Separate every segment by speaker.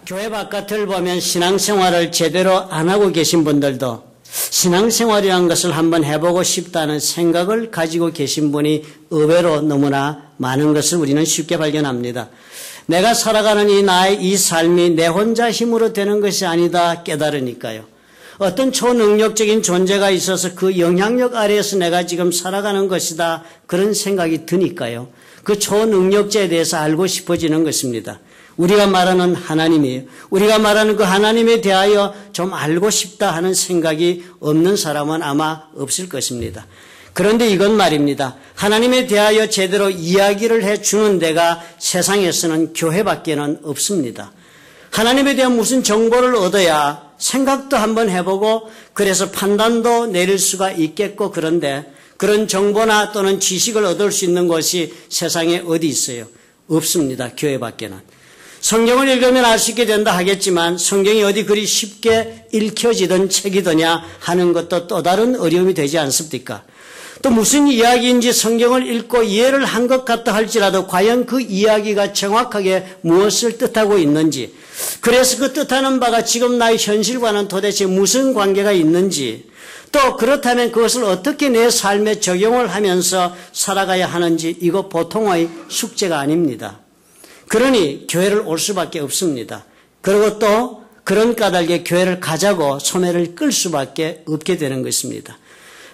Speaker 1: 교회 바깥을 보면 신앙생활을 제대로 안 하고 계신 분들도 신앙생활이라는 것을 한번 해보고 싶다는 생각을 가지고 계신 분이 의외로 너무나 많은 것을 우리는 쉽게 발견합니다. 내가 살아가는 나의 이 삶이 내 혼자 힘으로 되는 것이 아니다 깨달으니까요. 어떤 초능력적인 존재가 있어서 그 영향력 아래에서 내가 지금 살아가는 것이다 그런 생각이 드니까요. 그 초능력자에 대해서 알고 싶어지는 것입니다. 우리가 말하는 하나님이에요. 우리가 말하는 그 하나님에 대하여 좀 알고 싶다 하는 생각이 없는 사람은 아마 없을 것입니다. 그런데 이건 말입니다. 하나님에 대하여 제대로 이야기를 해주는 데가 세상에서는 교회밖에는 없습니다. 하나님에 대한 무슨 정보를 얻어야 생각도 한번 해보고 그래서 판단도 내릴 수가 있겠고 그런데 그런 정보나 또는 지식을 얻을 수 있는 것이 세상에 어디 있어요? 없습니다. 교회밖에는. 성경을 읽으면 알 수 있게 된다 하겠지만 성경이 어디 그리 쉽게 읽혀지던 책이더냐 하는 것도 또 다른 어려움이 되지 않습니까? 또 무슨 이야기인지 성경을 읽고 이해를 한 것 같다 할지라도 과연 그 이야기가 정확하게 무엇을 뜻하고 있는지, 그래서 그 뜻하는 바가 지금 나의 현실과는 도대체 무슨 관계가 있는지, 또 그렇다면 그것을 어떻게 내 삶에 적용을 하면서 살아가야 하는지, 이거 보통의 숙제가 아닙니다. 그러니 교회를 올 수밖에 없습니다. 그리고 또 그런 까닭에 교회를 가자고 소매를 끌 수밖에 없게 되는 것입니다.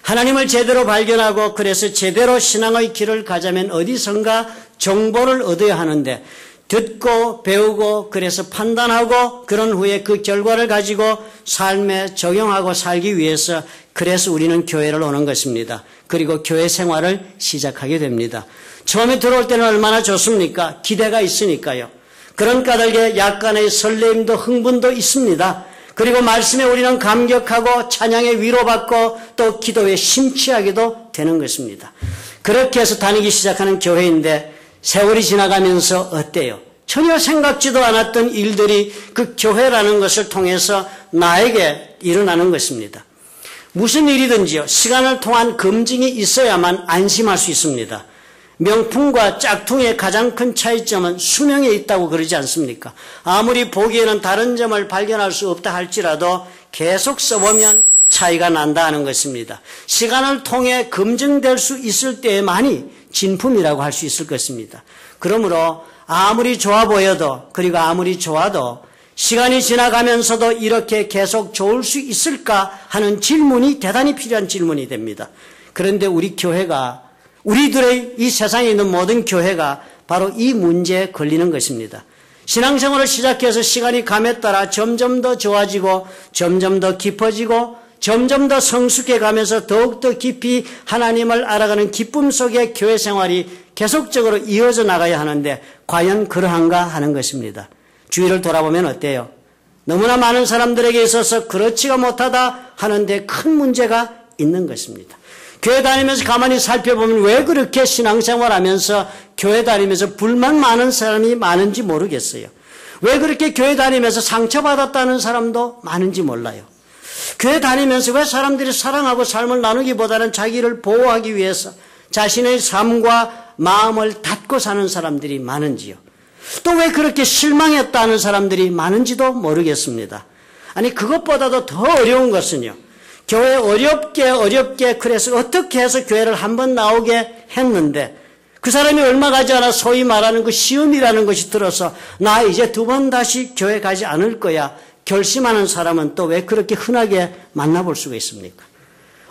Speaker 1: 하나님을 제대로 발견하고 그래서 제대로 신앙의 길을 가자면 어디선가 정보를 얻어야 하는데 듣고 배우고 그래서 판단하고 그런 후에 그 결과를 가지고 삶에 적용하고 살기 위해서 그래서 우리는 교회를 오는 것입니다. 그리고 교회 생활을 시작하게 됩니다. 처음에 들어올 때는 얼마나 좋습니까? 기대가 있으니까요. 그런 까닭에 약간의 설레임도 흥분도 있습니다. 그리고 말씀에 우리는 감격하고 찬양에 위로받고 또 기도에 심취하게도 되는 것입니다. 그렇게 해서 다니기 시작하는 교회인데 세월이 지나가면서 어때요? 전혀 생각지도 않았던 일들이 그 교회라는 것을 통해서 나에게 일어나는 것입니다. 무슨 일이든지요. 시간을 통한 검증이 있어야만 안심할 수 있습니다. 명품과 짝퉁의 가장 큰 차이점은 수명에 있다고 그러지 않습니까? 아무리 보기에는 다른 점을 발견할 수 없다 할지라도 계속 써보면 차이가 난다 하는 것입니다. 시간을 통해 검증될 수 있을 때만이 진품이라고 할 수 있을 것입니다. 그러므로 아무리 좋아 보여도 그리고 아무리 좋아도 시간이 지나가면서도 이렇게 계속 좋을 수 있을까 하는 질문이 대단히 필요한 질문이 됩니다. 그런데 우리 교회가 우리들의 이 세상에 있는 모든 교회가 바로 이 문제에 걸리는 것입니다. 신앙생활을 시작해서 시간이 감에 따라 점점 더 좋아지고 점점 더 깊어지고 점점 더 성숙해 가면서 더욱더 깊이 하나님을 알아가는 기쁨 속에 교회 생활이 계속적으로 이어져 나가야 하는데 과연 그러한가 하는 것입니다. 주위를 돌아보면 어때요? 너무나 많은 사람들에게 있어서 그렇지가 못하다 하는데 큰 문제가 있는 것입니다. 교회 다니면서 가만히 살펴보면 왜 그렇게 신앙생활하면서 교회 다니면서 불만 많은 사람이 많은지 모르겠어요. 왜 그렇게 교회 다니면서 상처받았다는 사람도 많은지 몰라요. 교회 다니면서 왜 사람들이 사랑하고 삶을 나누기보다는 자기를 보호하기 위해서 자신의 삶과 마음을 닫고 사는 사람들이 많은지요. 또 왜 그렇게 실망했다는 사람들이 많은지도 모르겠습니다. 아니 그것보다도 더 어려운 것은요. 교회 어렵게 그래서 어떻게 해서 교회를 한번 나오게 했는데 그 사람이 얼마 가지 않아 소위 말하는 그 시험이라는 것이 들어서 나 이제 두 번 다시 교회 가지 않을 거야 결심하는 사람은 또 왜 그렇게 흔하게 만나볼 수가 있습니까?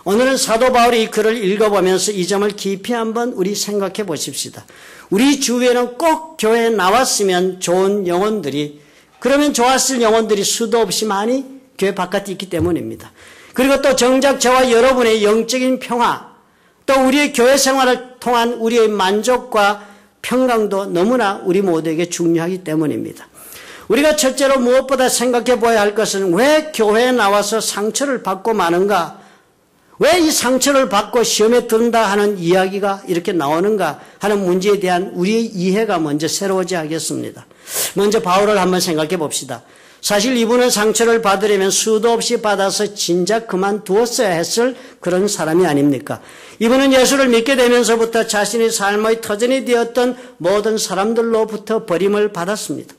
Speaker 1: 오늘은 사도 바울이 이 글을 읽어보면서 이 점을 깊이 한번 우리 생각해 보십시다. 우리 주위에는 꼭 교회에 나왔으면 좋은 영혼들이 그러면 좋았을 영혼들이 수도 없이 많이 교회 바깥에 있기 때문입니다. 그리고 또 정작 저와 여러분의 영적인 평화, 또 우리의 교회 생활을 통한 우리의 만족과 평강도 너무나 우리 모두에게 중요하기 때문입니다. 우리가 첫째로 무엇보다 생각해 보아야 할 것은 왜 교회에 나와서 상처를 받고 마는가? 왜 이 상처를 받고 시험에 든다 하는 이야기가 이렇게 나오는가 하는 문제에 대한 우리의 이해가 먼저 새로워져야 하겠습니다. 먼저 바울을 한번 생각해 봅시다. 사실 이분은 상처를 받으려면 수도 없이 받아서 진작 그만두었어야 했을 그런 사람이 아닙니까? 이분은 예수를 믿게 되면서부터 자신의 삶의 터전이 되었던 모든 사람들로부터 버림을 받았습니다.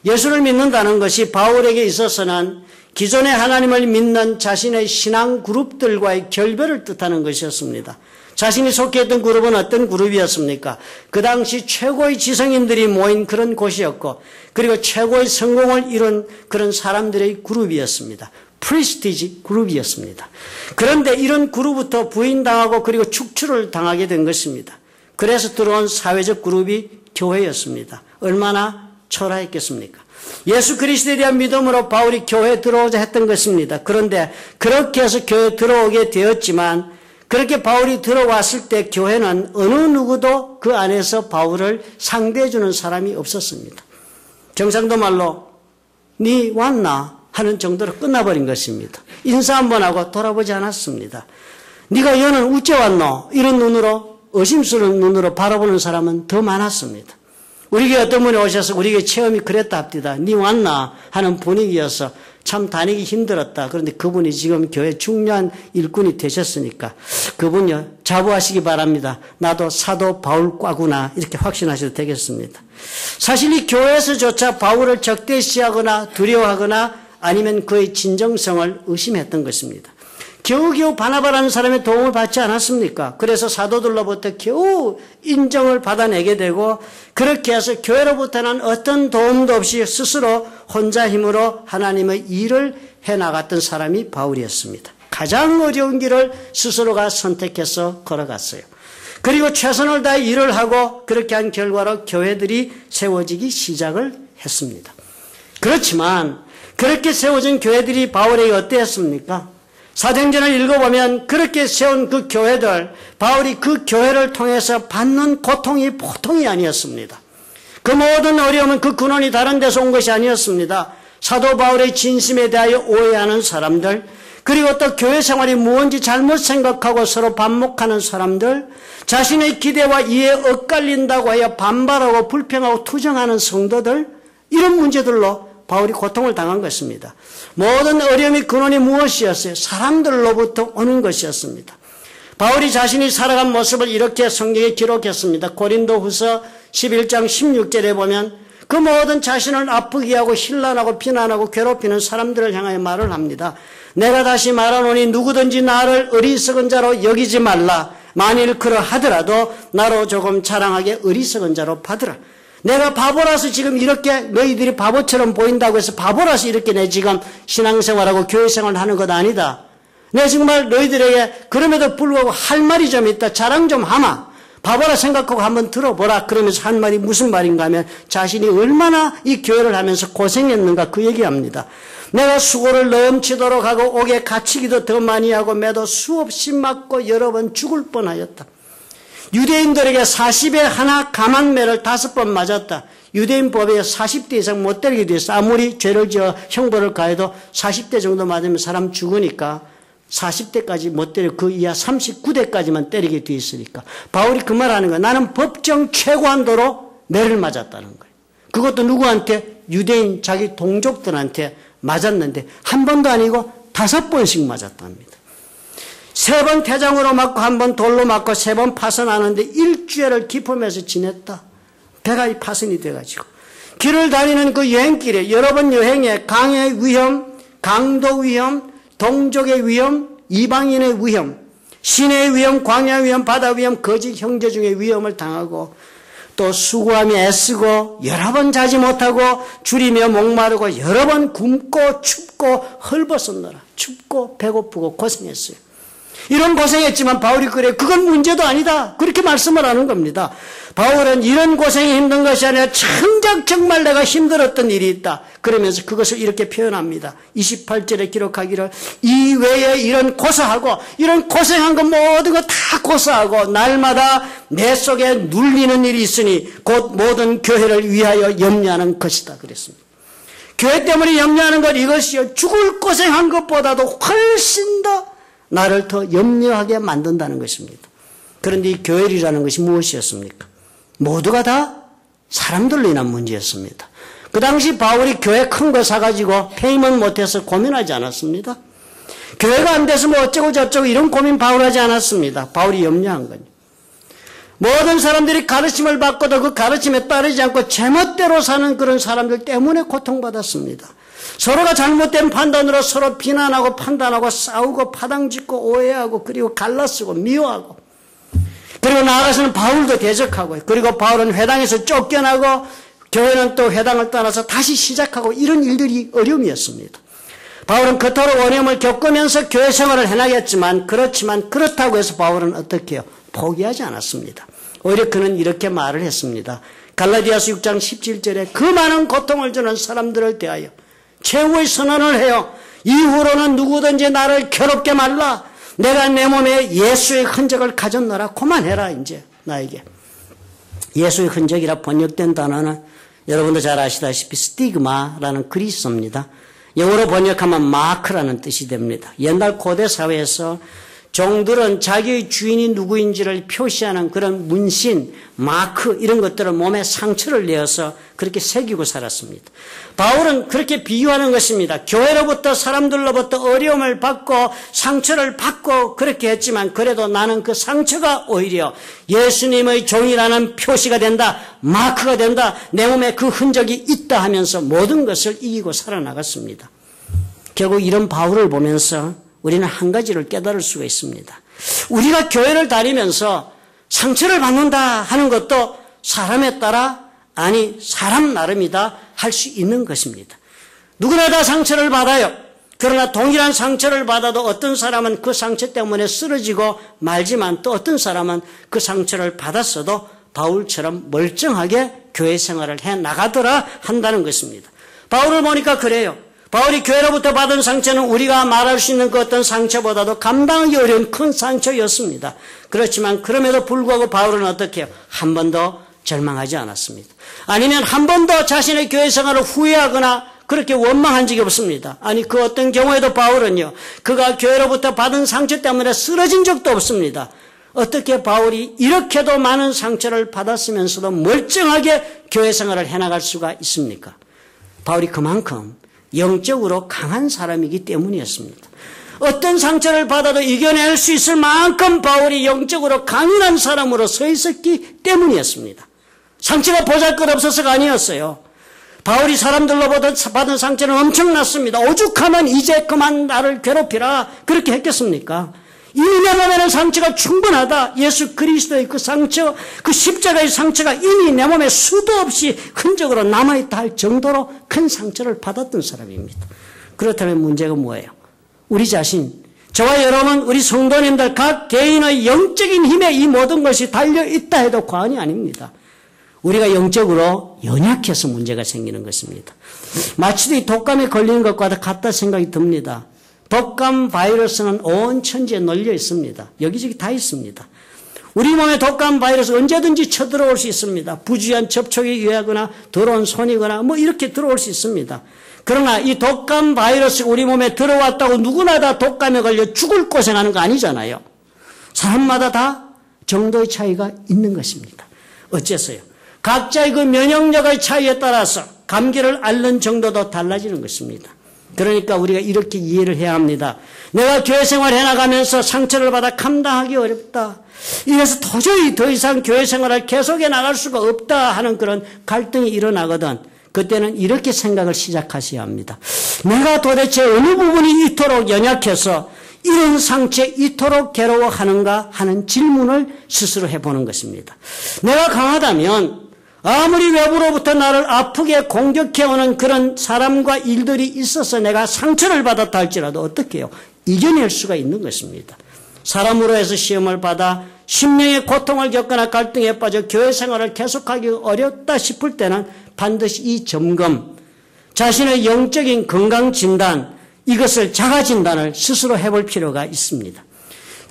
Speaker 1: 예수를 믿는다는 것이 바울에게 있어서는 기존의 하나님을 믿는 자신의 신앙 그룹들과의 결별을 뜻하는 것이었습니다. 자신이 속해있던 그룹은 어떤 그룹이었습니까? 그 당시 최고의 지성인들이 모인 그런 곳이었고, 그리고 최고의 성공을 이룬 그런 사람들의 그룹이었습니다. 프리스티지 그룹이었습니다. 그런데 이런 그룹부터 부인당하고 그리고 축출을 당하게 된 것입니다. 그래서 들어온 사회적 그룹이 교회였습니다. 얼마나 초라했겠습니까? 예수 그리스도에 대한 믿음으로 바울이 교회에 들어오자 했던 것입니다. 그런데 그렇게 해서 교회에 들어오게 되었지만, 그렇게 바울이 들어왔을 때 교회는 어느 누구도 그 안에서 바울을 상대해주는 사람이 없었습니다. 경상도 말로 니 왔나 하는 정도로 끝나버린 것입니다. 인사 한번 하고 돌아보지 않았습니다. 니가 여는 우째 왔노? 이런 눈으로, 의심스러운 눈으로 바라보는 사람은 더 많았습니다. 우리에게 어떤 분이 오셔서 우리에게 체험이 그랬다 합디다. 니 왔나 하는 분위기여서 참 다니기 힘들었다. 그런데 그분이 지금 교회 중요한 일꾼이 되셨으니까 그분요 자부하시기 바랍니다. 나도 사도 바울과구나 이렇게 확신하셔도 되겠습니다. 사실 이 교회에서조차 바울을 적대시하거나 두려워하거나 아니면 그의 진정성을 의심했던 것입니다. 겨우겨우 바나바라는 사람의 도움을 받지 않았습니까? 그래서 사도들로부터 겨우 인정을 받아내게 되고, 그렇게 해서 교회로부터는 어떤 도움도 없이 스스로 혼자 힘으로 하나님의 일을 해나갔던 사람이 바울이었습니다. 가장 어려운 길을 스스로가 선택해서 걸어갔어요. 그리고 최선을 다해 일을 하고 그렇게 한 결과로 교회들이 세워지기 시작을 했습니다. 그렇지만 그렇게 세워진 교회들이 바울에게 어땠습니까? 사도행전을 읽어보면 그렇게 세운 그 교회들, 바울이 그 교회를 통해서 받는 고통이 보통이 아니었습니다. 그 모든 어려움은 그 근원이 다른 데서 온 것이 아니었습니다. 사도 바울의 진심에 대하여 오해하는 사람들, 그리고 또 교회 생활이 무언지 잘못 생각하고 서로 반목하는 사람들, 자신의 기대와 이해에 엇갈린다고 하여 반발하고 불평하고 투정하는 성도들, 이런 문제들로 바울이 고통을 당한 것입니다. 모든 어려움의 근원이 무엇이었어요? 사람들로부터 오는 것이었습니다. 바울이 자신이 살아간 모습을 이렇게 성경에 기록했습니다. 고린도후서 11장 16절에 보면 그 모든 자신을 아프게 하고 신란하고 비난하고 괴롭히는 사람들을 향하여 말을 합니다. 내가 다시 말하노니 누구든지 나를 어리석은 자로 여기지 말라. 만일 그러하더라도 나로 조금 자랑하게 어리석은 자로 받으라. 내가 바보라서 지금 이렇게 너희들이 바보처럼 보인다고 해서 바보라서 이렇게 내 지금 신앙생활하고 교회생활을 하는 것 아니다. 내 정말 너희들에게 그럼에도 불구하고 할 말이 좀 있다. 자랑 좀 하마. 바보라 생각하고 한번 들어보라. 그러면서 한 말이 무슨 말인가 하면 자신이 얼마나 이 교회를 하면서 고생했는가 그 얘기합니다. 내가 수고를 넘치도록 하고 옥에 갇히기도 더 많이 하고 매도 수없이 맞고 여러 번 죽을 뻔하였다. 유대인들에게 40에 하나 감한매를 5번 맞았다. 유대인 법에 40대 이상 못 때리게 돼 있어. 아무리 죄를 지어 형벌을 가해도 40대 정도 맞으면 사람 죽으니까 40대까지 못 때려 그 이하 39대까지만 때리게 돼 있으니까. 바울이 그 말하는 거야. 나는 법정 최고한도로 매를 맞았다는 거예요. 그것도 누구한테? 유대인 자기 동족들한테 맞았는데 한 번도 아니고 5번씩 맞았답니다. 3번 태장으로 맞고 1번 돌로 맞고 3번 파선하는데 일주일을 기품에서 지냈다. 배가 파선이 돼가지고 길을 다니는 그 여행길에 여러 번 여행에 강의 위험, 강도 위험, 동족의 위험, 이방인의 위험, 시내의 위험, 광야 위험, 바다 위험, 거짓 형제 중의 위험을 당하고 또 수고하며 애쓰고 여러 번 자지 못하고 줄이며 목마르고 여러 번 굶고 춥고 헐벗었노라. 춥고 배고프고 고생했어요. 이런 고생했지만 바울이 그래 그건 문제도 아니다. 그렇게 말씀을 하는 겁니다. 바울은 이런 고생이 힘든 것이 아니라 정말 내가 힘들었던 일이 있다. 그러면서 그것을 이렇게 표현합니다. 28절에 기록하기를 이 외에 이런 고사하고 이런 고생한 것 모든 거 다 고사하고 날마다 내 속에 눌리는 일이 있으니 곧 모든 교회를 위하여 염려하는 것이다. 그랬습니다. 교회 때문에 염려하는 것 이것이요. 죽을 고생한 것보다도 훨씬 더 나를 더 염려하게 만든다는 것입니다. 그런데 이 교회라는 것이 무엇이었습니까? 모두가 다 사람들로 인한 문제였습니다. 그 당시 바울이 교회 큰 거 사가지고 페이먼트 못해서 고민하지 않았습니다. 교회가 안 돼서 뭐 어쩌고 저쩌고 이런 고민 바울 하지 않았습니다. 바울이 염려한 거죠. 모든 사람들이 가르침을 받고도 그 가르침에 따르지 않고 제멋대로 사는 그런 사람들 때문에 고통받았습니다. 서로가 잘못된 판단으로 서로 비난하고 판단하고 싸우고 파당짓고 오해하고 그리고 갈라쓰고 미워하고 그리고 나아가서는 바울도 대적하고 그리고 바울은 회당에서 쫓겨나고 교회는 또 회당을 떠나서 다시 시작하고 이런 일들이 어려움이었습니다. 바울은 그토록 어려움을 겪으면서 교회 생활을 해나겠지만 그렇다고 해서 바울은 어떻게 해요? 포기하지 않았습니다. 오히려 그는 이렇게 말을 했습니다. 갈라디아서 6장 17절에 그 많은 고통을 주는 사람들을 대하여 최후의 선언을 해요. 이후로는 누구든지 나를 괴롭게 말라. 내가 내 몸에 예수의 흔적을 가졌노라. 그만해라 이제 나에게. 예수의 흔적이라 번역된 단어는 여러분도 잘 아시다시피 스티그마라는 그리스어입니다. 영어로 번역하면 마크라는 뜻이 됩니다. 옛날 고대 사회에서 종들은 자기의 주인이 누구인지를 표시하는 그런 문신, 마크 이런 것들을 몸에 상처를 내어서 그렇게 새기고 살았습니다. 바울은 그렇게 비유하는 것입니다. 교회로부터 사람들로부터 어려움을 받고 상처를 받고 그렇게 했지만 그래도 나는 그 상처가 오히려 예수님의 종이라는 표시가 된다. 마크가 된다. 내 몸에 그 흔적이 있다 하면서 모든 것을 이기고 살아나갔습니다. 결국 이런 바울을 보면서 우리는 한 가지를 깨달을 수가 있습니다. 우리가 교회를 다니면서 상처를 받는다 하는 것도 사람에 따라 아니 사람 나름이다 할 수 있는 것입니다. 누구나 다 상처를 받아요. 그러나 동일한 상처를 받아도 어떤 사람은 그 상처 때문에 쓰러지고 말지만 또 어떤 사람은 그 상처를 받았어도 바울처럼 멀쩡하게 교회 생활을 해 나가더라 한다는 것입니다. 바울을 보니까 그래요. 바울이 교회로부터 받은 상처는 우리가 말할 수 있는 그 어떤 상처보다도 감당하기 어려운 큰 상처였습니다. 그렇지만 그럼에도 불구하고 바울은 어떻게 해요? 한 번도 절망하지 않았습니다. 아니면 한 번도 자신의 교회 생활을 후회하거나 그렇게 원망한 적이 없습니다. 아니 그 어떤 경우에도 바울은요. 그가 교회로부터 받은 상처 때문에 쓰러진 적도 없습니다. 어떻게 바울이 이렇게도 많은 상처를 받았으면서도 멀쩡하게 교회 생활을 해나갈 수가 있습니까? 바울이 그만큼 영적으로 강한 사람이기 때문이었습니다. 어떤 상처를 받아도 이겨낼 수 있을 만큼 바울이 영적으로 강인한 사람으로 서 있었기 때문이었습니다. 상처가 보잘것없어서가 아니었어요. 바울이 사람들로 받은 상처는 엄청났습니다. 오죽하면 이제 그만 나를 괴롭히라 그렇게 했겠습니까? 이미 내 몸에는 상처가 충분하다. 예수 그리스도의 그 상처, 그 십자가의 상처가 이미 내 몸에 수도 없이 흔적으로 남아있다 할 정도로 큰 상처를 받았던 사람입니다. 그렇다면 문제가 뭐예요? 우리 자신, 저와 여러분, 우리 성도님들 각 개인의 영적인 힘에 이 모든 것이 달려있다 해도 과언이 아닙니다. 우리가 영적으로 연약해서 문제가 생기는 것입니다. 마치 이 독감에 걸리는 것과 같다 생각이 듭니다. 독감 바이러스는 온 천지에 널려 있습니다. 여기저기 다 있습니다. 우리 몸에 독감 바이러스 언제든지 쳐들어올 수 있습니다. 부주의한 접촉에 의하거나 더러운 손이거나 뭐 이렇게 들어올 수 있습니다. 그러나 이 독감 바이러스가 우리 몸에 들어왔다고 누구나 다 독감에 걸려 죽을 고생하는 거 아니잖아요. 사람마다 다 정도의 차이가 있는 것입니다. 어째서요? 각자의 그 면역력의 차이에 따라서 감기를 앓는 정도도 달라지는 것입니다. 그러니까 우리가 이렇게 이해를 해야 합니다. 내가 교회 생활 해나가면서 상처를 받아 감당하기 어렵다. 이래서 도저히 더 이상 교회 생활을 계속해 나갈 수가 없다 하는 그런 갈등이 일어나거든. 그때는 이렇게 생각을 시작하셔야 합니다. 내가 도대체 어느 부분이 이토록 연약해서 이런 상처에 이토록 괴로워하는가 하는 질문을 스스로 해보는 것입니다. 내가 강하다면 아무리 외부로부터 나를 아프게 공격해오는 그런 사람과 일들이 있어서 내가 상처를 받았다 할지라도 어떻게 해요? 이겨낼 수가 있는 것입니다. 사람으로 해서 시험을 받아 심령의 고통을 겪거나 갈등에 빠져 교회 생활을 계속하기 어렵다 싶을 때는 반드시 이 점검, 자신의 영적인 건강 진단, 이것을 자가 진단을 스스로 해볼 필요가 있습니다.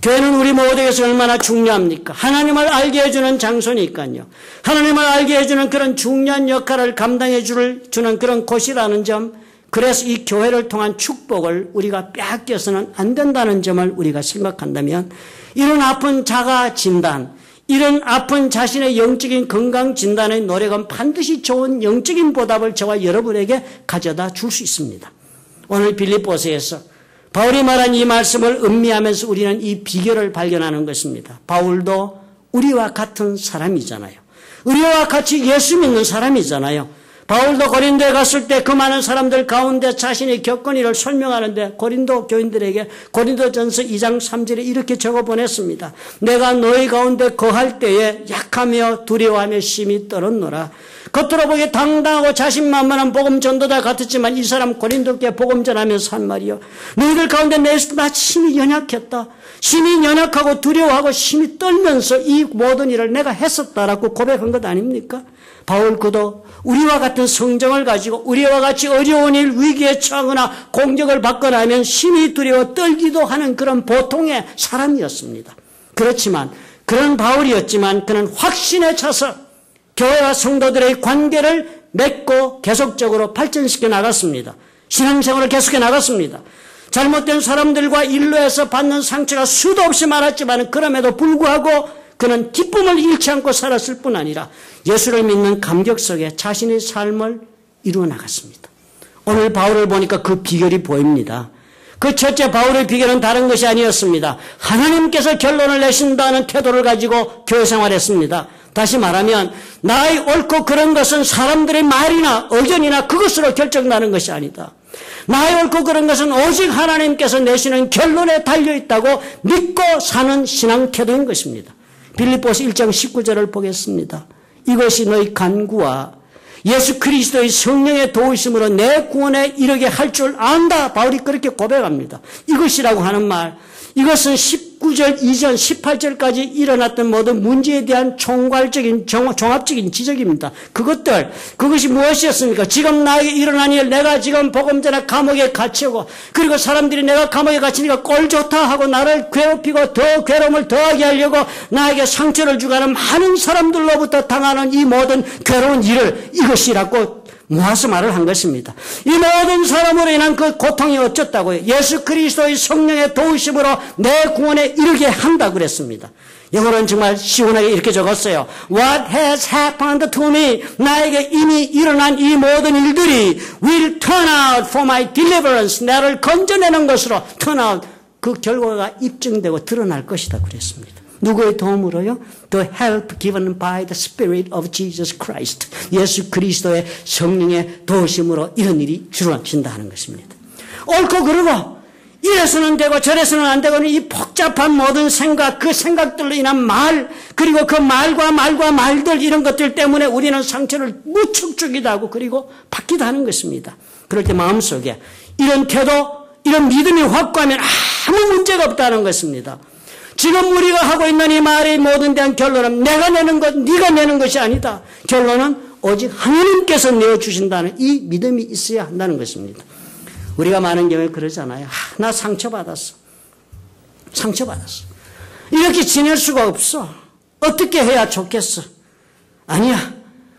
Speaker 1: 교회는 우리 모두에게서 얼마나 중요합니까? 하나님을 알게 해주는 장소니까요. 하나님을 알게 해주는 그런 중요한 역할을 감당해 주는 그런 곳이라는 점, 그래서 이 교회를 통한 축복을 우리가 빼앗겨서는 안 된다는 점을 우리가 생각한다면 이런 아픈 자가 진단, 이런 아픈 자신의 영적인 건강 진단의 노력은 반드시 좋은 영적인 보답을 저와 여러분에게 가져다 줄 수 있습니다. 오늘 빌립보서에서 바울이 말한 이 말씀을 음미하면서 우리는 이 비결을 발견하는 것입니다. 바울도 우리와 같은 사람이잖아요. 우리와 같이 예수 믿는 사람이잖아요. 바울도 고린도에 갔을 때 그 많은 사람들 가운데 자신의 겪은 일을 설명하는데 고린도 교인들에게 고린도전서 2장 3절에 이렇게 적어 보냈습니다. 내가 너희 가운데 거할 때에 약하며 두려워하며 심히 떨었노라. 겉으로 보기에 당당하고 자신만만한 복음 전도자 같았지만 이 사람 고린도께 복음 전하면서 한 말이요. 너희들 가운데 나 심히 연약했다. 심히 연약하고 두려워하고 심히 떨면서 이 모든 일을 내가 했었다라고 고백한 것 아닙니까? 바울 그도 우리와 같은 성정을 가지고 우리와 같이 어려운 일 위기에 처하거나 공격을 받거나 하면 심히 두려워 떨기도 하는 그런 보통의 사람이었습니다. 그렇지만 그런 바울이었지만 그는 확신에 차서 교회와 성도들의 관계를 맺고 계속적으로 발전시켜 나갔습니다. 신앙생활을 계속해 나갔습니다. 잘못된 사람들과 일로에서 받는 상처가 수도 없이 많았지만 그럼에도 불구하고 그는 기쁨을 잃지 않고 살았을 뿐 아니라 예수를 믿는 감격 속에 자신의 삶을 이루어 나갔습니다. 오늘 바울을 보니까 그 비결이 보입니다. 그 첫째 바울의 비결은 다른 것이 아니었습니다. 하나님께서 결론을 내신다는 태도를 가지고 교회 생활했습니다. 다시 말하면 나의 옳고 그런 것은 사람들의 말이나 의견이나 그것으로 결정나는 것이 아니다. 나의 옳고 그런 것은 오직 하나님께서 내시는 결론에 달려있다고 믿고 사는 신앙 태도인 것입니다. 빌립보서 1장 19절을 보겠습니다. 이것이 너희 간구와 예수 그리스도의 성령의 도우심으로 내 구원에 이르게 할 줄 안다. 바울이 그렇게 고백합니다. 이것이라고 하는 말, 이것은 19절 이전 18절까지 일어났던 모든 문제에 대한 총괄적인 종합적인 지적입니다. 그것이 무엇이었습니까? 지금 나에게 일어난 일, 내가 지금 복음 전에 감옥에 갇히고 그리고 사람들이 내가 감옥에 갇히니까 꼴 좋다 하고 나를 괴롭히고 더 괴로움을 더하게 하려고 나에게 상처를 주가는 많은 사람들로부터 당하는 이 모든 괴로운 일을 이것이라고 모아서 말을 한 것입니다. 이 모든 사람으로 인한 그 고통이 어쩌다고요? 예수 그리스도의 성령의 도우심으로 내 구원에 이르게 한다고 그랬습니다. 영어로는 정말 시원하게 이렇게 적었어요. What has happened to me? 나에게 이미 일어난 이 모든 일들이 will turn out for my deliverance. 나를 건져내는 것으로 turn out. 그 결과가 입증되고 드러날 것이다 그랬습니다. 누구의 도움으로요? The help given by the Spirit of Jesus Christ. 예수 그리스도의 성령의 도우심으로 이런 일이 주어진다 하는 것입니다. 옳고 그르고 이래서는 되고 저래서는 안 되고 이 복잡한 모든 생각, 그 생각들로 인한 말, 그리고 그 말과 말들 이런 것들 때문에 우리는 상처를 무척 주기도 하고 그리고 받기도 하는 것입니다. 그럴 때 마음속에 이런 태도, 이런 믿음이 확고하면 아무 문제가 없다는 것입니다. 지금 우리가 하고 있는 이 말의 모든 대한 결론은 내가 내는 것, 네가 내는 것이 아니다. 결론은 오직 하나님께서 내어주신다는 이 믿음이 있어야 한다는 것입니다. 우리가 많은 경우에 그러잖아요. 나 상처받았어. 이렇게 지낼 수가 없어. 어떻게 해야 좋겠어? 아니야.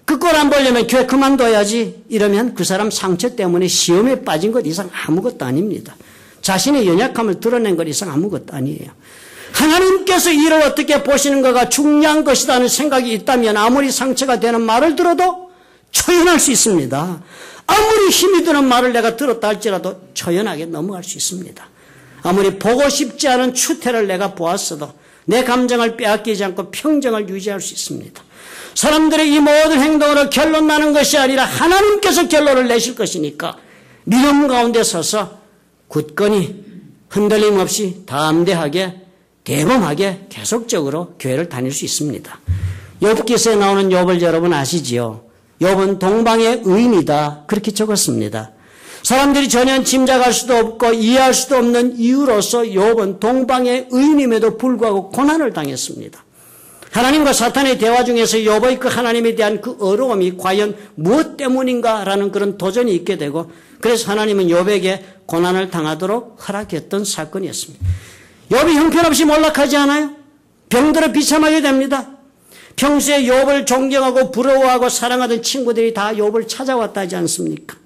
Speaker 1: 그 꼴 안 보려면 교회 그만둬야지. 이러면 그 사람 상처 때문에 시험에 빠진 것 이상 아무것도 아닙니다. 자신의 연약함을 드러낸 것 이상 아무것도 아니에요. 하나님께서 이를 어떻게 보시는가가 중요한 것이라는 생각이 있다면 아무리 상처가 되는 말을 들어도 초연할 수 있습니다. 아무리 힘이 드는 말을 내가 들었다 할지라도 초연하게 넘어갈 수 있습니다. 아무리 보고 싶지 않은 추태를 내가 보았어도 내 감정을 빼앗기지 않고 평정을 유지할 수 있습니다. 사람들의 이 모든 행동으로 결론 나는 것이 아니라 하나님께서 결론을 내실 것이니까 믿음 가운데 서서 굳건히 흔들림 없이 담대하게 대범하게 계속적으로 교회를 다닐 수 있습니다. 욥기서에 나오는 욥을 여러분 아시지요? 욥은 동방의 의인이다 그렇게 적었습니다. 사람들이 전혀 짐작할 수도 없고 이해할 수도 없는 이유로서 욥은 동방의 의인임에도 불구하고 고난을 당했습니다. 하나님과 사탄의 대화 중에서 욥의 그 하나님에 대한 그 어려움이 과연 무엇 때문인가라는 그런 도전이 있게 되고 그래서 하나님은 욥에게 고난을 당하도록 허락했던 사건이었습니다. 욥이 형편없이 몰락하지 않아요? 병들어 비참하게 됩니다. 평소에 욥을 존경하고 부러워하고 사랑하던 친구들이 다 욥을 찾아왔다지 않습니까?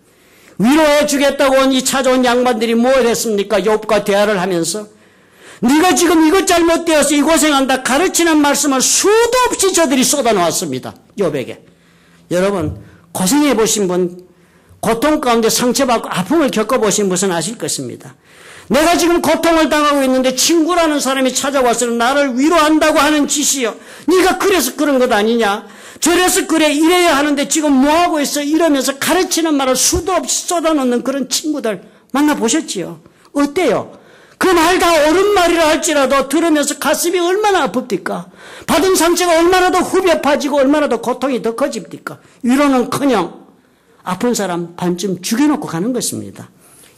Speaker 1: 위로해 주겠다고 온 이 찾아온 양반들이 뭘 했습니까? 욥과 대화를 하면서 네가 지금 이것 잘못되어서 이 고생한다 가르치는 말씀을 수도 없이 저들이 쏟아놓았습니다. 욥에게. 여러분 고생해 보신 분, 고통 가운데 상처받고 아픔을 겪어보신 분은 아실 것입니다. 내가 지금 고통을 당하고 있는데 친구라는 사람이 찾아와서 나를 위로한다고 하는 짓이요. 네가 그래서 그런 것 아니냐? 저래서 그래 이래야 하는데 지금 뭐하고 있어? 이러면서 가르치는 말을 수도 없이 쏟아놓는 그런 친구들 만나보셨지요? 어때요? 그 말 다 옳은 말이라 할지라도 들으면서 가슴이 얼마나 아픕니까? 받은 상처가 얼마나 더 후벼 파지고 얼마나 더 고통이 더 커집니까? 위로는커녕 아픈 사람 반쯤 죽여놓고 가는 것입니다.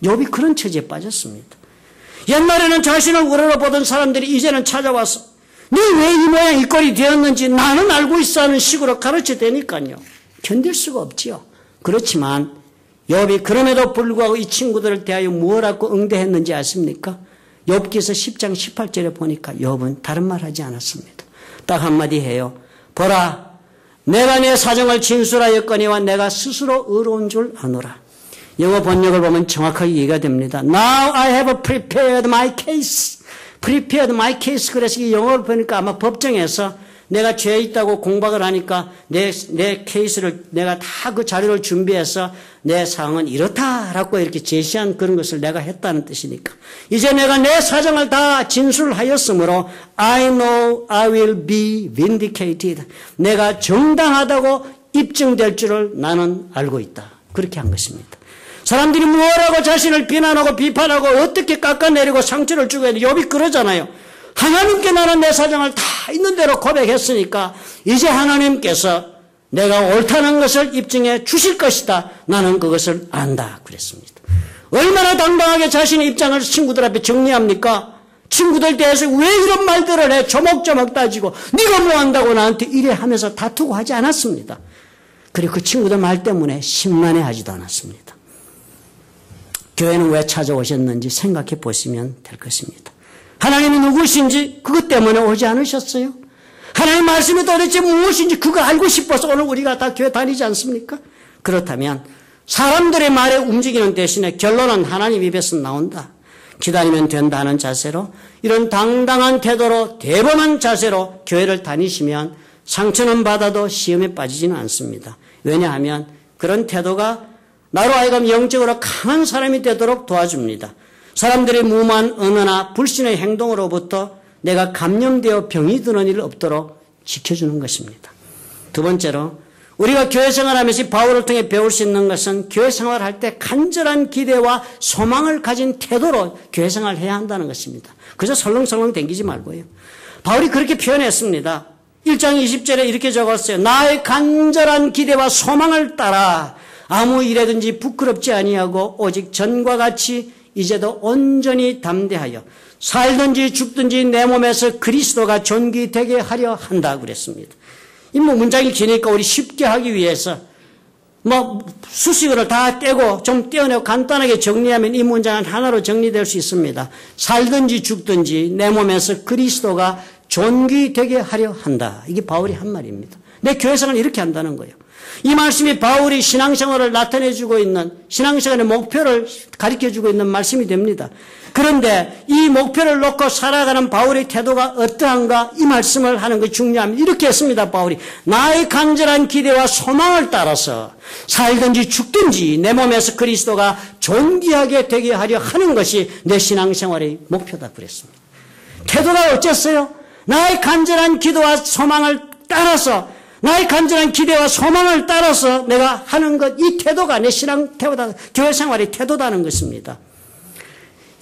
Speaker 1: 욥이 그런 처지에 빠졌습니다. 옛날에는 자신을 우러러 보던 사람들이 이제는 찾아와서 네 왜 이 모양 이 꼴이 되었는지 나는 알고 있어 하는 식으로 가르쳐대니까요. 견딜 수가 없지요. 그렇지만 욥이 그럼에도 불구하고 이 친구들을 대하여 무엇라고 응대했는지 아십니까? 욥기서 10장 18절에 보니까 욥은 다른 말 하지 않았습니다. 딱 한마디 해요. 보라, 내가 내 사정을 진술하였거니와 내가 스스로 의로운 줄 아노라. 영어 번역을 보면 정확하게 이해가 됩니다. Now I have prepared my case. prepared my case. 그래서 이 영어를 보니까 아마 법정에서 내가 죄 있다고 공박을 하니까 내 케이스를 내가 다 그 자료를 준비해서 내 상황은 이렇다라고 이렇게 제시한 그런 것을 내가 했다는 뜻이니까. 이제 내가 내 사정을 다 진술하였으므로 I know I will be vindicated. 내가 정당하다고 입증될 줄을 나는 알고 있다. 그렇게 한 것입니다. 사람들이 뭐라고 자신을 비난하고 비판하고 어떻게 깎아내리고 상처를 주고 해도 욥이 그러잖아요. 하나님께 나는 내 사정을 다 있는 대로 고백했으니까 이제 하나님께서 내가 옳다는 것을 입증해 주실 것이다. 나는 그것을 안다. 그랬습니다. 얼마나 당당하게 자신의 입장을 친구들 앞에 정리합니까? 친구들 대해서 왜 이런 말들을 해? 조목조목 따지고 네가 뭐 한다고 나한테 이래 하면서 다투고 하지 않았습니다. 그리고 그 친구들 말 때문에 심란해하지도 않았습니다. 교회는 왜 찾아오셨는지 생각해 보시면 될 것입니다. 하나님이 누구신지 그것 때문에 오지 않으셨어요? 하나님 말씀이 도대체 무엇인지 그거 알고 싶어서 오늘 우리가 다 교회 다니지 않습니까? 그렇다면 사람들의 말에 움직이는 대신에 결론은 하나님 입에서 나온다. 기다리면 된다는 자세로 이런 당당한 태도로 대범한 자세로 교회를 다니시면 상처는 받아도 시험에 빠지지는 않습니다. 왜냐하면 그런 태도가 나로 하여금 영적으로 강한 사람이 되도록 도와줍니다. 사람들의 무모한 언어나 불신의 행동으로부터 내가 감염되어 병이 드는 일 없도록 지켜주는 것입니다. 두 번째로 우리가 교회 생활하면서 바울을 통해 배울 수 있는 것은 교회 생활할 때 간절한 기대와 소망을 가진 태도로 교회 생활을 해야 한다는 것입니다. 그저 설렁설렁 댕기지 말고요. 바울이 그렇게 표현했습니다. 1장 20절에 이렇게 적었어요. 나의 간절한 기대와 소망을 따라 아무 일에든지 부끄럽지 아니하고 오직 전과 같이 이제도 온전히 담대하여 살든지 죽든지 내 몸에서 그리스도가 존귀되게 하려 한다 그랬습니다. 이 문장이 기니까 우리 쉽게 하기 위해서 수식어를 다 떼고 좀 떼어내고 간단하게 정리하면 이 문장은 하나로 정리될 수 있습니다. 살든지 죽든지 내 몸에서 그리스도가 존귀되게 하려 한다. 이게 바울이 한 말입니다. 내 교회생활은 이렇게 한다는 거예요. 이 말씀이 바울이 신앙생활을 나타내주고 있는 신앙생활의 목표를 가르쳐주고 있는 말씀이 됩니다. 그런데 이 목표를 놓고 살아가는 바울의 태도가 어떠한가 이 말씀을 하는 것이 중요합니다. 이렇게 했습니다. 바울이 나의 간절한 기대와 소망을 따라서 살든지 죽든지 내 몸에서 그리스도가 존귀하게 되게 하려 하는 것이 내 신앙생활의 목표다 그랬습니다. 태도가 어쨌어요? 나의 간절한 기도와 소망을 따라서 나의 간절한 기대와 소망을 따라서 내가 하는 것, 이 태도가 내 신앙 태도다, 교회 생활의 태도다는 것입니다.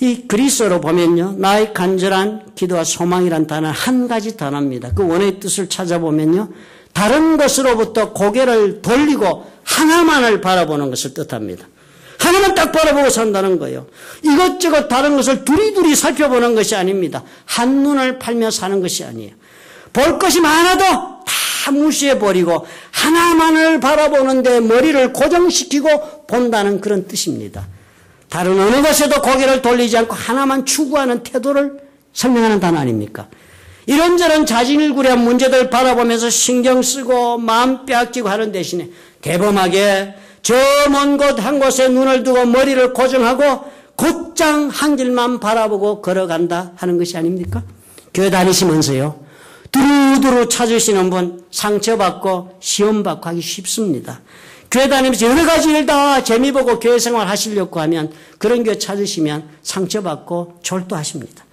Speaker 1: 이 그리스어로 보면요, 나의 간절한 기도와 소망이란 단어는 한 가지 단어입니다. 그 원어의 뜻을 찾아보면요, 다른 것으로부터 고개를 돌리고 하나만을 바라보는 것을 뜻합니다. 하나만 딱 바라보고 산다는 거예요. 이것저것 다른 것을 두리두리 살펴보는 것이 아닙니다. 한눈을 팔며 사는 것이 아니에요. 볼 것이 많아도 다 무시해버리고 하나만을 바라보는데 머리를 고정시키고 본다는 그런 뜻입니다. 다른 어느 것에도 고개를 돌리지 않고 하나만 추구하는 태도를 설명하는 단어 아닙니까? 이런저런 자진일구레한 문제들 바라보면서 신경 쓰고 마음 빼앗기고 하는 대신에 대범하게 저 먼 곳 한 곳에 눈을 두고 머리를 고정하고 곧장 한 길만 바라보고 걸어간다 하는 것이 아닙니까? 교회 다니시면서요, 두루두루 찾으시는 분 상처받고 시험받고 하기 쉽습니다. 교회 다니면서 여러 가지 일 다 재미 보고 교회 생활 하시려고 하면 그런 교회 찾으시면 상처받고 졸도하십니다.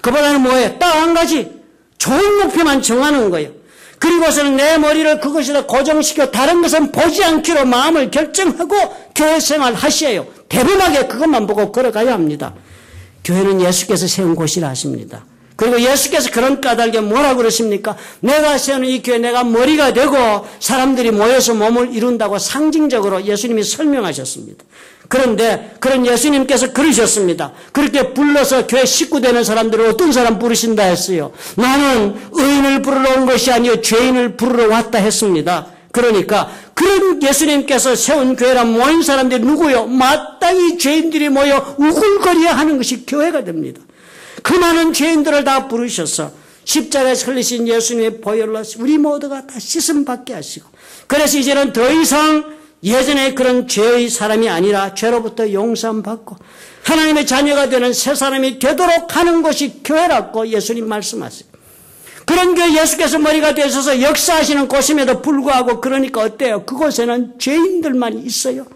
Speaker 1: 그보다는 뭐예요? 딱 한 가지 좋은 목표만 정하는 거예요. 그리고서는 내 머리를 그것에다 고정시켜 다른 것은 보지 않기로 마음을 결정하고 교회 생활 하셔요. 대범하게 그것만 보고 걸어가야 합니다. 교회는 예수께서 세운 곳이라 하십니다. 그리고 예수께서 그런 까닭에 뭐라고 그러십니까? 내가 세우는 이 교회 내가 머리가 되고 사람들이 모여서 몸을 이룬다고 상징적으로 예수님이 설명하셨습니다. 그런데 그런 예수님께서 그러셨습니다. 그렇게 불러서 교회 식구 되는 사람들을 어떤 사람 부르신다 했어요? 나는 의인을 부르러 온 것이 아니요 죄인을 부르러 왔다 했습니다. 그러니까 그런 예수님께서 세운 교회라 모인 사람들이 누구요? 마땅히 죄인들이 모여 우글거려야 하는 것이 교회가 됩니다. 그 많은 죄인들을 다 부르셔서 십자가에 설리신 예수님의 보혈로 우리 모두가 다 씻음 받게 하시고 그래서 이제는 더 이상 예전에 그런 죄의 사람이 아니라 죄로부터 용서함 받고 하나님의 자녀가 되는 새 사람이 되도록 하는 것이 교회라고 예수님 말씀하세요. 그런 교회 예수께서 머리가 되셔서 역사하시는 곳임에도 불구하고 그러니까 어때요? 그곳에는 죄인들만 있어요.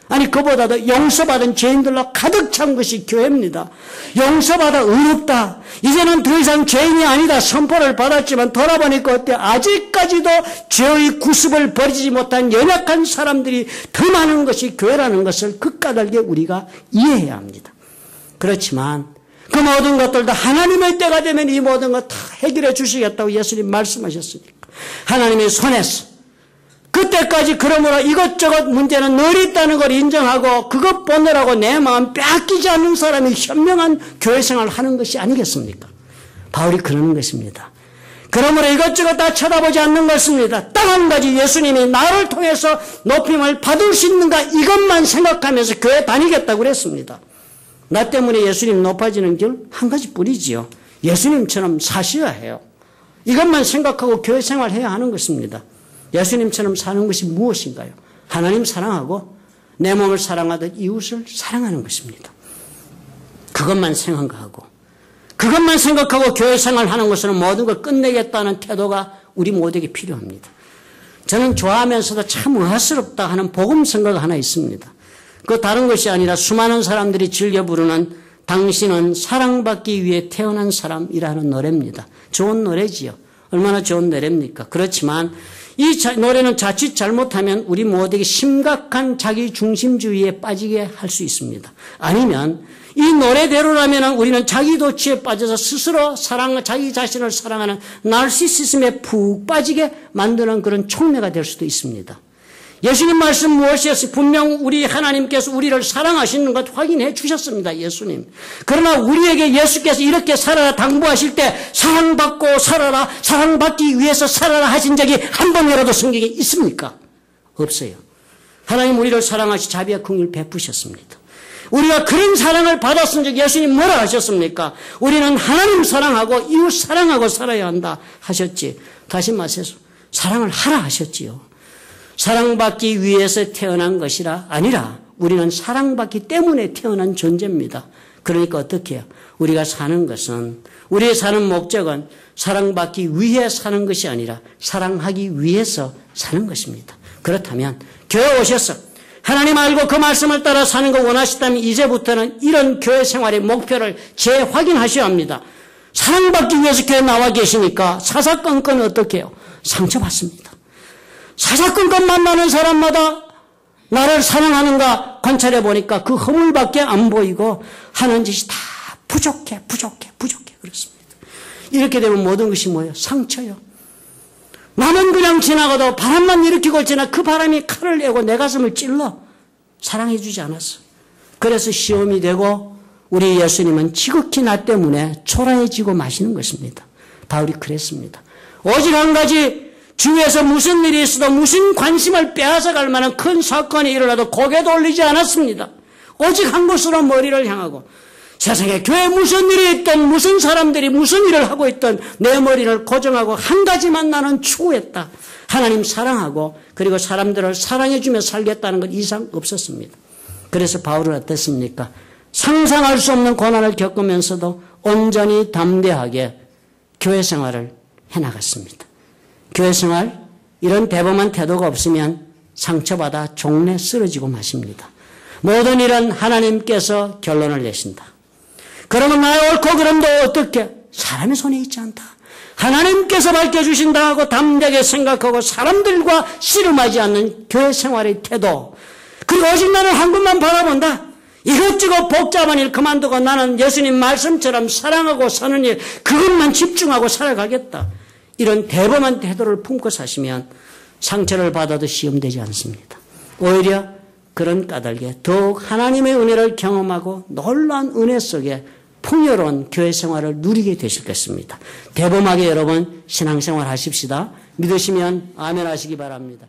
Speaker 1: 아니 그보다도 용서받은 죄인들로 가득 찬 것이 교회입니다. 용서받아 의롭다. 이제는 더 이상 죄인이 아니다. 선포를 받았지만 돌아보니까 어때요? 아직까지도 죄의 구습을 버리지 못한 연약한 사람들이 더 많은 것이 교회라는 것을 그 까닭에 우리가 이해해야 합니다. 그렇지만 그 모든 것들도 하나님의 때가 되면 이 모든 것 다 해결해 주시겠다고 예수님 말씀하셨으니까 하나님의 손에서 그때까지 그러므로 이것저것 문제는 늘 있다는 걸 인정하고 그것 보느라고 내 마음 빼앗기지 않는 사람이 현명한 교회 생활을 하는 것이 아니겠습니까? 바울이 그러는 것입니다. 그러므로 이것저것 다 쳐다보지 않는 것입니다. 딱 한 가지 예수님이 나를 통해서 높임을 받을 수 있는가 이것만 생각하면서 교회 다니겠다고 그랬습니다. 나 때문에 예수님 높아지는 길 한 가지 뿐이지요. 예수님처럼 사셔야 해요. 이것만 생각하고 교회 생활해야 하는 것입니다. 예수님처럼 사는 것이 무엇인가요? 하나님 사랑하고 내 몸을 사랑하듯 이웃을 사랑하는 것입니다. 그것만 생각하고 그것만 생각하고 교회 생활하는 것으로 모든 걸 끝내겠다는 태도가 우리 모두에게 필요합니다. 저는 좋아하면서도 참 의아스럽다 하는 복음 선거가 하나 있습니다. 그 다른 것이 아니라 수많은 사람들이 즐겨 부르는 당신은 사랑받기 위해 태어난 사람이라는 노래입니다. 좋은 노래지요. 얼마나 좋은 노래입니까? 그렇지만 이 노래는 자칫 잘못하면 우리 모두에게 심각한 자기중심주의에 빠지게 할 수 있습니다. 아니면 이 노래대로라면 우리는 자기도취에 빠져서 스스로 자기 자신을 사랑하는 나르시시즘에 푹 빠지게 만드는 그런 촉매가 될 수도 있습니다. 예수님 말씀 무엇이었어요? 분명 우리 하나님께서 우리를 사랑하시는 것 확인해 주셨습니다. 예수님. 그러나 우리에게 예수께서 이렇게 살아라 당부하실 때 사랑받고 살아라, 사랑받기 위해서 살아라 하신 적이 한 번이라도 성경에 있습니까? 없어요. 하나님 우리를 사랑하시 자비와 긍휼을 베푸셨습니다. 우리가 그런 사랑을 받았은 적 예수님 뭐라 하셨습니까? 우리는 하나님 사랑하고 이웃 사랑하고 살아야 한다 하셨지. 다시 말해서 사랑을 하라 하셨지요. 사랑받기 위해서 태어난 것이라 아니라 우리는 사랑받기 때문에 태어난 존재입니다. 그러니까 어떻게 해요? 우리가 사는 것은 우리의 사는 목적은 사랑받기 위해 사는 것이 아니라 사랑하기 위해서 사는 것입니다. 그렇다면 교회 오셔서 하나님 알고 그 말씀을 따라 사는 거 원하시다면 이제부터는 이런 교회 생활의 목표를 재확인하셔야 합니다. 사랑받기 위해서 교회 나와 계시니까 사사건건 어떻게 해요? 상처받습니다. 사사건건 만나는 사람마다 나를 사랑하는가 관찰해 보니까 그 허물밖에 안 보이고 하는 짓이 다 부족해 그렇습니다. 이렇게 되면 모든 것이 뭐예요? 상처요. 남은 그냥 지나가도 바람만 일으키고 지나 그 바람이 칼을 내고 내 가슴을 찔러 사랑해 주지 않았어. 그래서 시험이 되고 우리 예수님은 지극히 나 때문에 초라해지고 마시는 것입니다. 바울이 그랬습니다. 오직 한 가지 주위에서 무슨 일이 있어도 무슨 관심을 빼앗아갈 만한 큰 사건이 일어나도 고개 돌리지 않았습니다. 오직 한 곳으로 머리를 향하고 세상에 교회에 무슨 일이 있든 무슨 사람들이 무슨 일을 하고 있든 내 머리를 고정하고 한 가지만 나는 추구했다. 하나님 사랑하고 그리고 사람들을 사랑해주며 살겠다는 것 이상 없었습니다. 그래서 바울은 어땠습니까? 상상할 수 없는 고난을 겪으면서도 온전히 담대하게 교회 생활을 해나갔습니다. 교회 생활 이런 대범한 태도가 없으면 상처받아 종래 쓰러지고 마십니다. 모든 일은 하나님께서 결론을 내신다. 그러면 나의 옳고 그름도 어떻게? 사람의 손에 있지 않다. 하나님께서 밝혀주신다 하고 담대하게 생각하고 사람들과 씨름하지 않는 교회 생활의 태도. 그리고 오직 나는 한 곳만 바라본다. 이것저것 복잡한 일 그만두고 나는 예수님 말씀처럼 사랑하고 사는 일 그것만 집중하고 살아가겠다. 이런 대범한 태도를 품고 사시면 상처를 받아도 시험되지 않습니다. 오히려 그런 까닭에 더욱 하나님의 은혜를 경험하고 놀라운 은혜 속에 풍요로운 교회 생활을 누리게 되실 것입니다. 대범하게 여러분 신앙생활 하십시다. 믿으시면 아멘 하시기 바랍니다.